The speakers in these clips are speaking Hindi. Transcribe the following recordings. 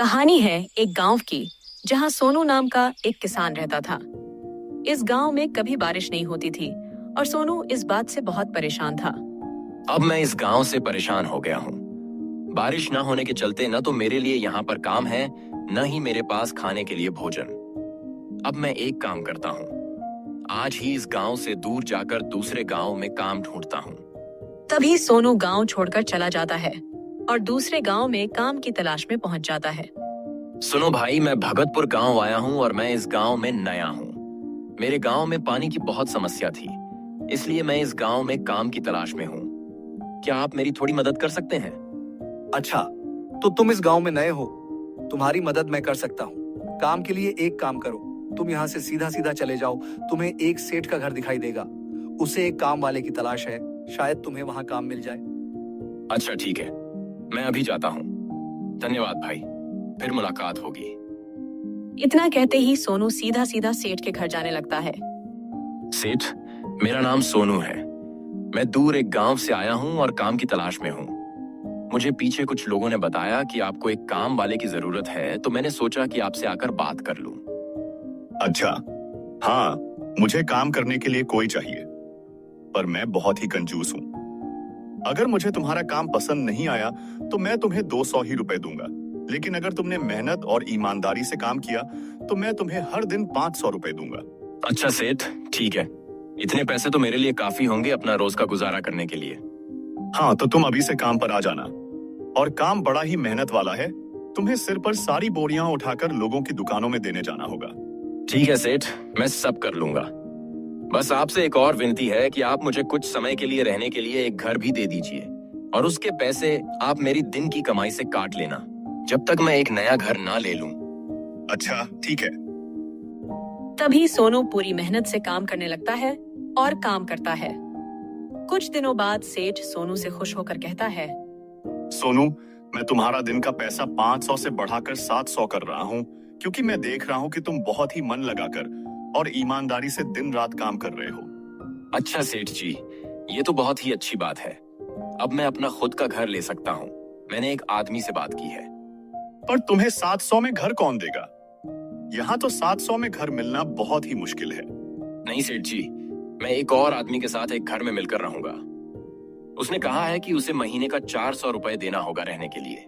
कहानी है एक गांव की जहां सोनू नाम का एक किसान रहता था। इस गांव में कभी बारिश नहीं होती थी और सोनू इस बात से बहुत परेशान था। अब मैं इस गांव से परेशान हो गया हूँ। बारिश न होने के चलते न तो मेरे लिए यहाँ पर काम है, न ही मेरे पास खाने के लिए भोजन। अब मैं एक काम करता हूँ, आज ही इस गांव से दूर जाकर दूसरे गांव में काम ढूंढता हूँ। तभी सोनू गांव छोड़कर चला जाता है और दूसरे गांव में काम की तलाश में पहुंच जाता है। सुनो भाई, मैं भगतपुर गांव आया हूँ और मैं इस गांव में नया हूँ। मेरे गांव में पानी की बहुत समस्या थी, इसलिए मैं इस गांव में काम की तलाश में हूँ। क्या आप मेरी थोड़ी मदद कर सकते हैं? अच्छा, तो तुम इस गांव में नए हो, तुम्हारी मदद मैं कर सकता हूँ। काम के लिए एक काम करो, तुम यहाँ से सीधा सीधा चले जाओ। तुम्हें एक सेठ का घर दिखाई देगा, उसे एक काम वाले की तलाश है, शायद तुम्हें वहाँ काम मिल जाए। अच्छा ठीक है, मैं अभी जाता हूँ। धन्यवाद भाई, फिर मुलाकात होगी। इतना कहते ही सोनू सीधा सीधा सेठ के घर जाने लगता है। सेठ, मेरा नाम सोनू है। मैं दूर एक गांव से आया हूँ और काम की तलाश में हूँ। मुझे पीछे कुछ लोगों ने बताया कि आपको एक काम वाले की जरूरत है, तो मैंने सोचा कि आपसे आकर बात कर लूं। अच्छा, हाँ, मुझे काम करने के लिए कोई चाहिए, पर मैं बहुत ही कंजूस हूँ। अगर मुझे तुम्हारा काम पसंद नहीं आया तो मैं तुम्हें 200 ही रुपए दूंगा, लेकिन अगर तुमने मेहनत और ईमानदारी से काम किया तो मैं तुम्हें हर दिन 500 रुपए दूंगा। अच्छा सेठ, ठीक है, इतने पैसे तो मेरे लिए काफी होंगे अपना रोज का गुजारा करने के लिए। हाँ, तो तुम अभी से काम पर आ जाना, और काम बड़ा ही मेहनत वाला है। तुम्हें सिर पर सारी बोरियां उठाकर लोगों की दुकानों में देने जाना होगा। ठीक है सेठ, मैं सब कर लूंगा। बस आपसे एक और विनती है कि आप मुझे कुछ समय के लिए रहने के लिए एक घर भी दे दीजिए, और उसके पैसे आप मेरी दिन की कमाई से काट लेना, जब तक मैं एक नया घर ना ले लूं। अच्छा ठीक है। तभी सोनू पूरी मेहनत से काम करने लगता है और काम करता है। कुछ दिनों बाद सेठ सोनू से खुश होकर कहता है, सोनू, मैं तुम्हारा दिन का पैसा 500 से बढ़ाकर 700 कर रहा हूँ, क्योंकि मैं देख रहा हूँ कि तुम बहुत ही मन लगाकर और ईमानदारी से दिन रात काम कर रहे हो। अच्छा सेठ जी, ये तो बहुत ही अच्छी बात है। अब मैं अपना खुद का घर ले सकता हूँ। मैंने एक आदमी से बात की है। पर तुम्हें 700 में घर कौन देगा? यहाँ तो 700 में घर मिलना बहुत ही मुश्किल है। नहीं सेठ जी, मैं एक और आदमी के साथ एक घर में मिलकर रहूंगा। उसने कहा है कि उसे महीने का 400 रुपए देना होगा रहने के लिए।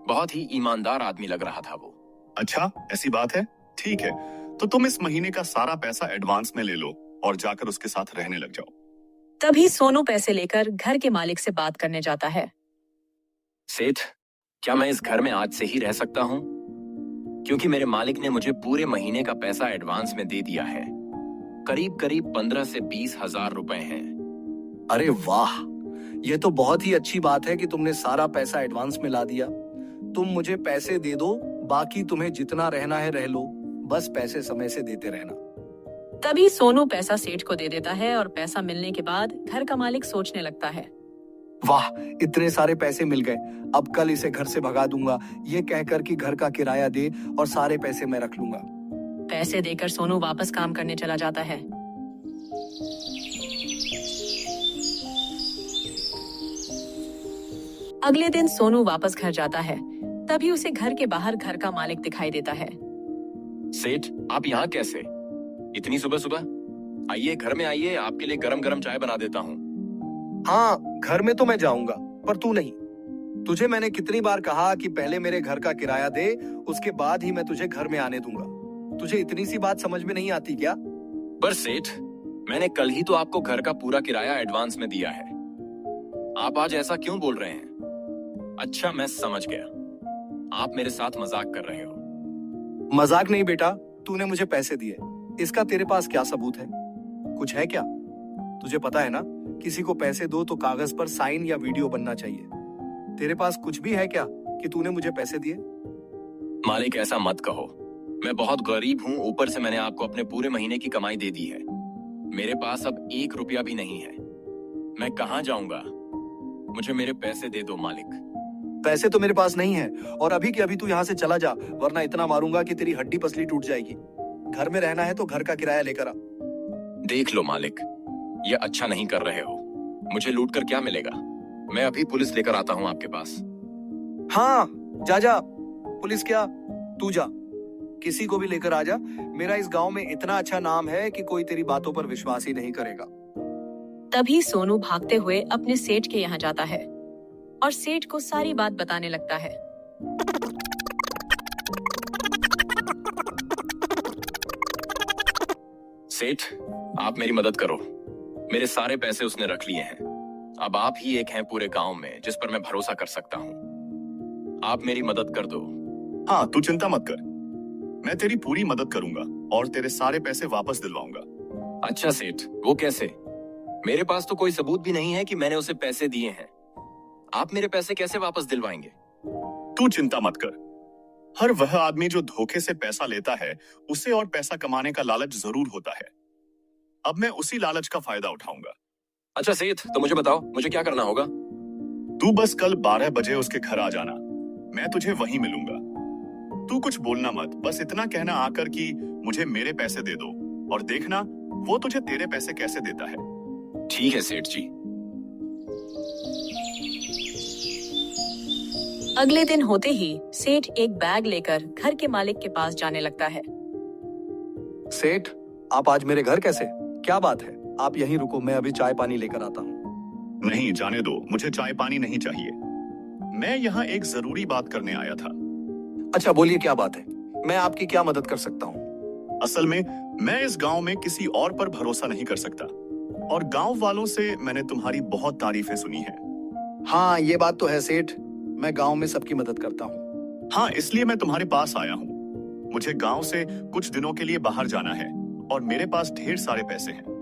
बहुत ही ईमानदार आदमी लग रहा था वो। अच्छा, ऐसी बात है? ठीक है, तो तुम इस महीने का सारा पैसा एडवांस में ले लो और जाकर उसके साथ रहने लग जाओ। तभी सोनू पैसे लेकर घर के मालिक से बात करने जाता है। सेठ, क्या मैं इस घर में आज से ही रह सकता हूँ? क्योंकि मेरे मालिक ने मुझे पूरे महीने का पैसा एडवांस में दे दिया है। करीब करीब 15 से 20 हजार रुपए हैं। अरे वाह, ये तो बहुत ही अच्छी बात है कि तुमने सारा पैसा एडवांस में ला दिया। तुम मुझे पैसे दे दो, बाकी तुम्हें जितना रहना है रह लो, बस पैसे समय से देते रहना। तभी सोनू पैसा सेठ को दे देता है और पैसा मिलने के बाद घर का मालिक सोचने लगता है, वाह, इतने सारे पैसे मिल गए, अब कल इसे घर से भगा दूंगा, ये कहकर कि घर का किराया दे और सारे पैसे मैं रख लूंगा। पैसे देकर सोनू वापस काम करने चला जाता है। अगले दिन सोनू वापस घर जाता है। तभी उसे घर के बाहर घर का मालिक दिखाई देता है। सेठ, आप यहाँ कैसे? इतनी सुबह सुबह? आइए, घर में आइए, आपके लिए गरम गरम चाय बना देता हूँ। हाँ, घर में तो मैं जाऊंगा, पर तू नहीं। तुझे मैंने कितनी बार कहा कि पहले मेरे घर का किराया दे, उसके बाद ही मैं तुझे घर में आने दूंगा। तुझे इतनी सी बात समझ में नहीं आती क्या? पर सेठ, मैंने कल ही तो आपको घर का पूरा किराया एडवांस में दिया है। आप आज ऐसा क्यों बोल रहे हैं? अच्छा, मैं समझ गया, आप मेरे साथ मजाक कर रहे हो। मजाक नहीं बेटा, तूने मुझे पैसे दिए, इसका तेरे पास क्या सबूत है? कुछ है क्या? तुझे पता है ना, किसी को पैसे दो तो कागज पर साइन या वीडियो बनना चाहिए। तेरे पास कुछ भी है क्या कि तूने मुझे पैसे दिए? मालिक, ऐसा मत कहो। मैं बहुत गरीब हूँ, ऊपर से मैंने आपको अपने पूरे महीने की कमाई दे दी है। मेरे पास अब 1 रुपया भी नहीं है। मैं कहाँ जाऊंगा? मुझे मेरे पैसे दे दो मालिक। पैसे तो मेरे पास नहीं है, और अभी के अभी तू यहाँ से चला जा, वरना इतना मारूंगा कि तेरी हड्डी पसली टूट जाएगी। घर में रहना है तो घर का किराया लेकर आ। देख लो मालिक, ये अच्छा नहीं कर रहे हो। मुझे लूट कर क्या मिलेगा? मैं अभी पुलिस लेकर आता हूँ आपके पास। हाँ, जा जा, पुलिस क्या, तू जा, किसी को भी लेकर आ जा। मेरा इस गांव में इतना अच्छा नाम है कि कोई तेरी बातों पर विश्वास ही नहीं करेगा। तभी सोनू भागते हुए अपने सेठ के यहाँ जाता है और सेठ को सारी बात बताने लगता है। सेठ, आप मेरी मदद करो। मेरे सारे पैसे उसने रख लिए हैं। अब आप ही एक हैं पूरे गांव में जिस पर मैं भरोसा कर सकता हूँ। आप मेरी मदद कर दो। हाँ, तू चिंता मत कर, मैं तेरी पूरी मदद करूंगा और तेरे सारे पैसे वापस दिलवाऊंगा। अच्छा सेठ, वो कैसे? मेरे पास तो कोई सबूत भी नहीं है कि मैंने उसे पैसे दिए हैं। आप मेरे पैसे कैसे वापस दिलवाएंगे? तू चिंता मत कर, हर वह आदमी जो धोखे से पैसा लेता है उसे और पैसा कमाने का लालच जरूर होता है। अब मैं उसी लालच का फायदा उठाऊंगा। अच्छा सेठ, तो मुझे बताओ, मुझे क्या करना होगा? तू बस कल 12 बजे उसके घर आ जाना, मैं तुझे वहीं मिलूंगा। तू कुछ बोलना मत, बस इतना कहना आकर कि मुझे मेरे पैसे दे दो, और देखना वो तुझे तेरे पैसे कैसे देता है। ठीक है सेठ जी। अगले दिन होते ही सेठ एक बैग लेकर घर के मालिक के पास जाने लगता है। सेठ, आप आज मेरे घर कैसे? क्या बात है? आप यहीं रुको, मैं अभी चाय पानी लेकर आता हूँ। नहीं, जाने दो, मुझे चाय पानी नहीं चाहिए। मैं यहाँ एक जरूरी बात करने आया था। अच्छा बोलिए, क्या बात है? मैं आपकी क्या मदद कर सकता हूँ? असल में मैं इस गांव में किसी और पर भरोसा नहीं कर सकता, और गांव वालों से मैंने तुम्हारी बहुत तारीफें सुनी है। हाँ, ये बात तो है सेठ, मैं गांव में सबकी मदद करता हूँ। हाँ, इसलिए मैं तुम्हारे पास आया हूँ। मुझे गांव से कुछ दिनों के लिए बाहर जाना है और मेरे पास ढेर सारे पैसे हैं।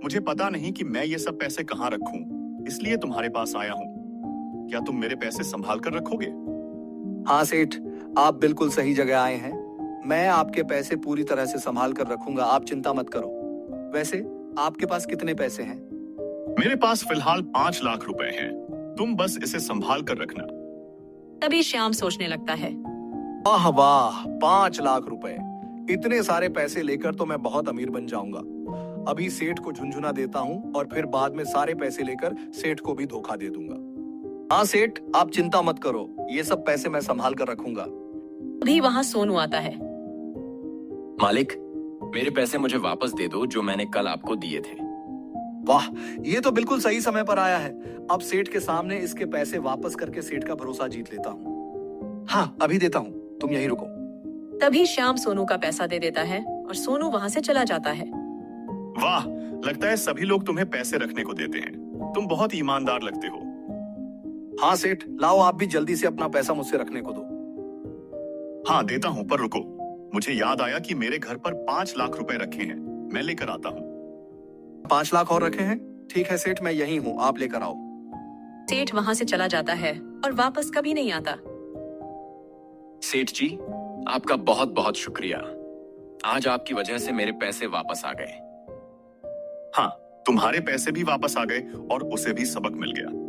मुझे पता नहीं कि मैं ये सब पैसे कहाँ रखूं, इसलिए तुम्हारे पास आया हूँ। क्या तुम मेरे पैसे संभाल कर रखोगे? हाँ सेठ, आप बिल्कुल सही जगह आए हैं। मैं आपके पैसे पूरी तरह से संभाल कर रखूंगा, आप चिंता मत करो। वैसे आपके पास कितने पैसे हैं? मेरे पास फिलहाल 5 लाख रुपए हैं। तुम बस इसे संभाल कर रखना। तभी श्याम सोचने लगता है। वाह वाह, 5 लाख रुपए, इतने सारे पैसे लेकर तो मैं बहुत अमीर बन जाऊंगा। अभी सेठ को झुंझुना देता हूँ और फिर बाद में सारे पैसे लेकर सेठ को भी धोखा दे दूंगा। हाँ सेठ, आप चिंता मत करो, ये सब पैसे मैं संभाल कर रखूंगा। तभी वहाँ सोनू आता है। मालिक, मेरे पैसे मुझे वापस दे दो जो मैंने कल आपको दिए थे। वाह, ये तो बिल्कुल सही समय पर आया है। अब सेठ के सामने इसके पैसे वापस करके सेठ का भरोसा जीत लेता हूँ। हाँ, अभी देता हूँ, तुम यहीं रुको। तभी श्याम सोनू का पैसा दे देता है और सोनू वहाँ से चला जाता है। वाह, लगता है सभी लोग तुम्हें पैसे रखने को देते हैं। तुम बहुत ईमानदार लगते हो। हाँ सेठ, लाओ आप भी जल्दी से अपना पैसा मुझसे रखने को दो। हाँ, देता हूँ, पर रुको, मुझे याद आया कि मेरे घर पर 5 लाख रुपए रखे हैं, मैं लेकर आता हूँ। 5 लाख और रखे हैं? ठीक है सेठ, मैं यहीं हूँ, आप लेकर आओ। सेठ वहाँ से चला जाता है और वापस कभी नहीं आता। सेठ जी, आपका बहुत बहुत शुक्रिया। आज आपकी वजह से मेरे पैसे वापस आ गए। हाँ, तुम्हारे पैसे भी वापस आ गए और उसे भी सबक मिल गया।